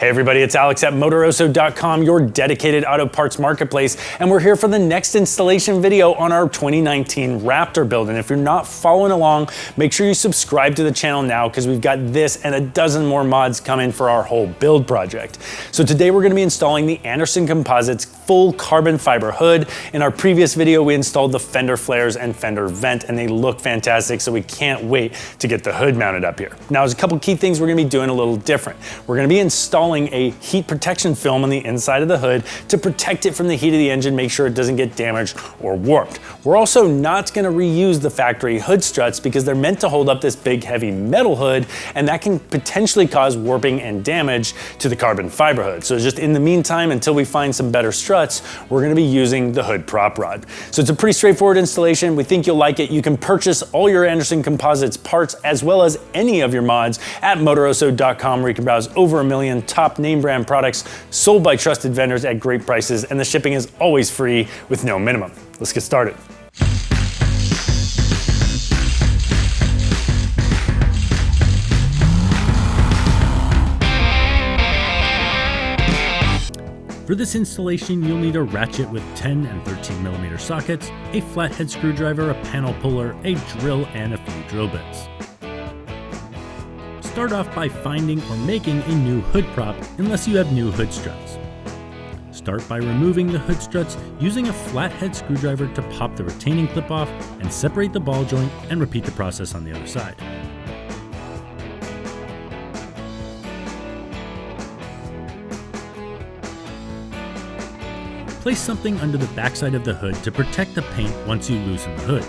Hey everybody, it's Alex at Motoroso.com, your dedicated auto parts marketplace, and we're here for the next installation video on our 2019 Raptor build. And if you're not following along, make sure you subscribe to the channel now because we've got this and a dozen more mods coming for our whole build project. So today we're going to be installing the Anderson Composites full carbon fiber hood. In our previous video, we installed the fender flares and fender vent, and they look fantastic, so we can't wait to get the hood mounted up here. Now, there's a couple key things we're going to be doing a little different. We're going to be installing a heat protection film on the inside of the hood to protect it from the heat of the engine, make sure it doesn't get damaged or warped. We're also not going to reuse the factory hood struts because they're meant to hold up this big heavy metal hood, and that can potentially cause warping and damage to the carbon fiber hood. So just in the meantime, until we find some better struts, we're going to be using the hood prop rod. So it's a pretty straightforward installation. We think you'll like it. You can purchase all your Anderson Composites parts as well as any of your mods at Motoroso.com, where you can browse over 1 million top name brand products sold by trusted vendors at great prices, and the shipping is always free with no minimum. Let's get started. For this installation, you'll need a ratchet with 10 and 13mm sockets, a flathead screwdriver, a panel puller, a drill, and a few drill bits. Start off by finding or making a new hood prop unless you have new hood struts. Start by removing the hood struts using a flathead screwdriver to pop the retaining clip off and separate the ball joint, and repeat the process on the other side. Place something under the backside of the hood to protect the paint once you loosen the hood.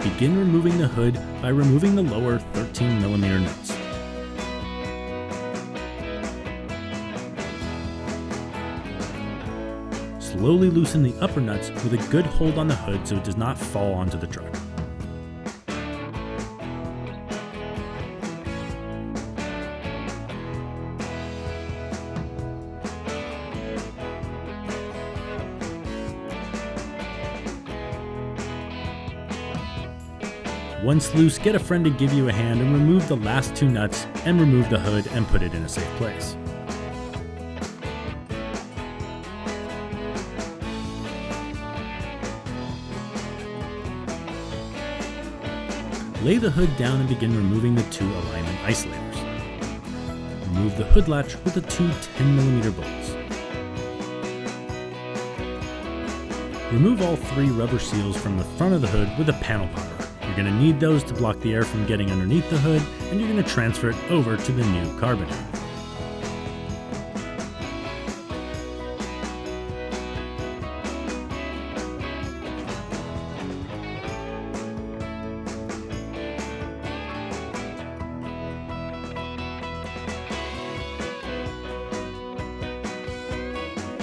Begin removing the hood by removing the lower 13mm nuts. Slowly loosen the upper nuts with a good hold on the hood so it does not fall onto the truck. Once loose, get a friend to give you a hand and remove the last 2 nuts, and remove the hood and put it in a safe place. Lay the hood down and begin removing the 2 alignment isolators. Remove the hood latch with the 2 10mm bolts. Remove all 3 rubber seals from the front of the hood with a panel popper. You're going to need those to block the air from getting underneath the hood, and you're going to transfer it over to the new carbon hood.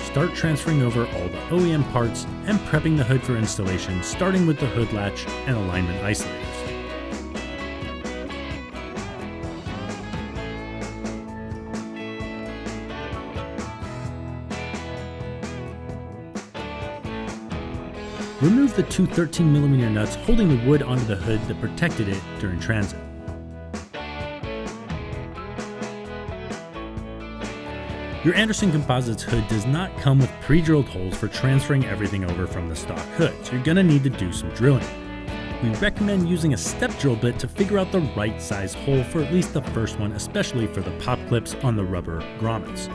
Start transferring over all the OEM parts and prepping the hood for installation, starting with the hood latch and alignment isolators. Remove the 2 13mm nuts holding the wood onto the hood that protected it during transit. Your Anderson Composites hood does not come with pre-drilled holes for transferring everything over from the stock hood, so you're going to need to do some drilling. We recommend using a step drill bit to figure out the right size hole for at least the first one, especially for the pop clips on the rubber grommets.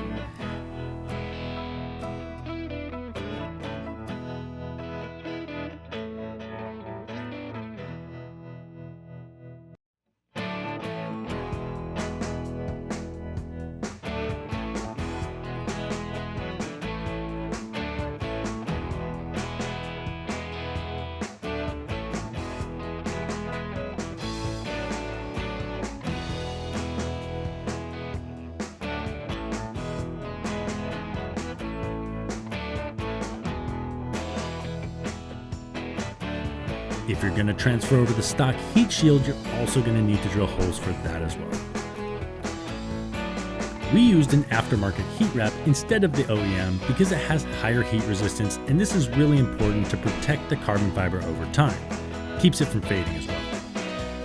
If you're going to transfer over the stock heat shield, you're also going to need to drill holes for that as well. We used an aftermarket heat wrap instead of the OEM because it has higher heat resistance, and this is really important to protect the carbon fiber over time. Keeps it from fading as well.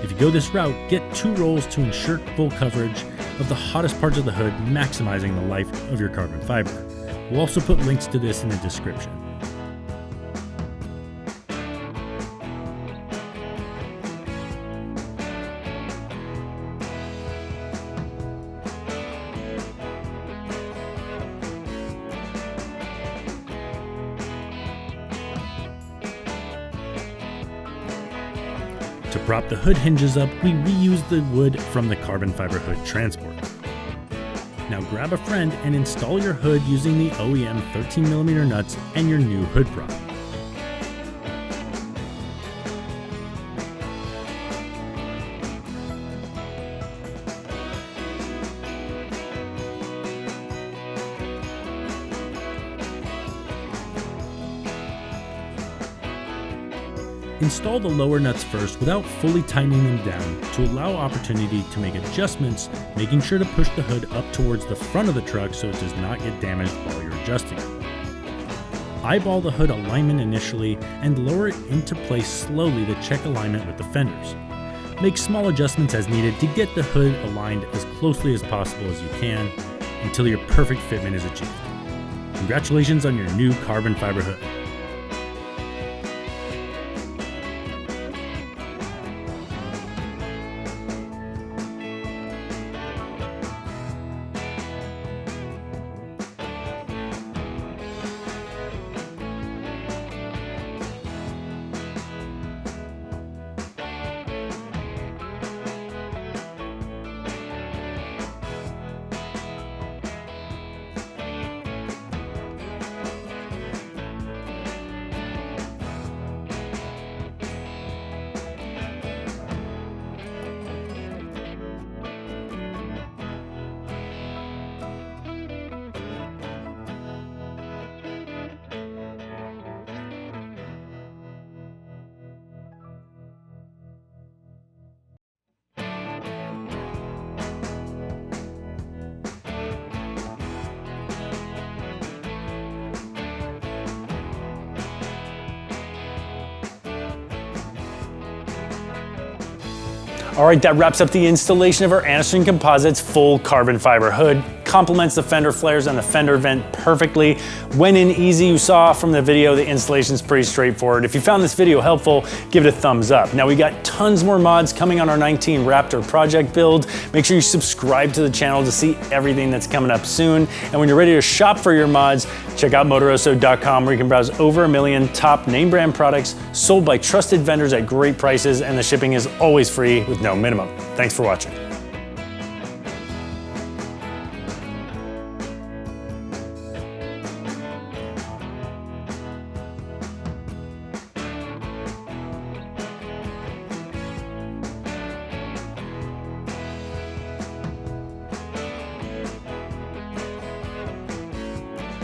If you go this route, get 2 rolls to ensure full coverage. of the hottest parts of the hood, maximizing the life of your carbon fiber. We'll also put links to this in the description. To prop the hood hinges up, we reuse the wood from the carbon fiber hood transport. Now grab a friend and install your hood using the OEM 13mm nuts and your new hood prop. Install the lower nuts first without fully tightening them down to allow opportunity to make adjustments, making sure to push the hood up towards the front of the truck so it does not get damaged while you're adjusting it. Eyeball the hood alignment initially and lower it into place slowly to check alignment with the fenders. Make small adjustments as needed to get the hood aligned as closely as possible as you can until your perfect fitment is achieved. Congratulations on your new carbon fiber hood. All right, that wraps up the installation of our Anderson Composites full carbon fiber hood. Complements the fender flares and the fender vent perfectly. Went in easy. You saw from the video, the installation is pretty straightforward. If you found this video helpful, give it a thumbs up. Now we got tons more mods coming on our 19 Raptor project build. Make sure you subscribe to the channel to see everything that's coming up soon. And when you're ready to shop for your mods, check out Motoroso.com where you can browse over 1 million top name brand products sold by trusted vendors at great prices, and the shipping is always free with no minimum. Thanks for watching.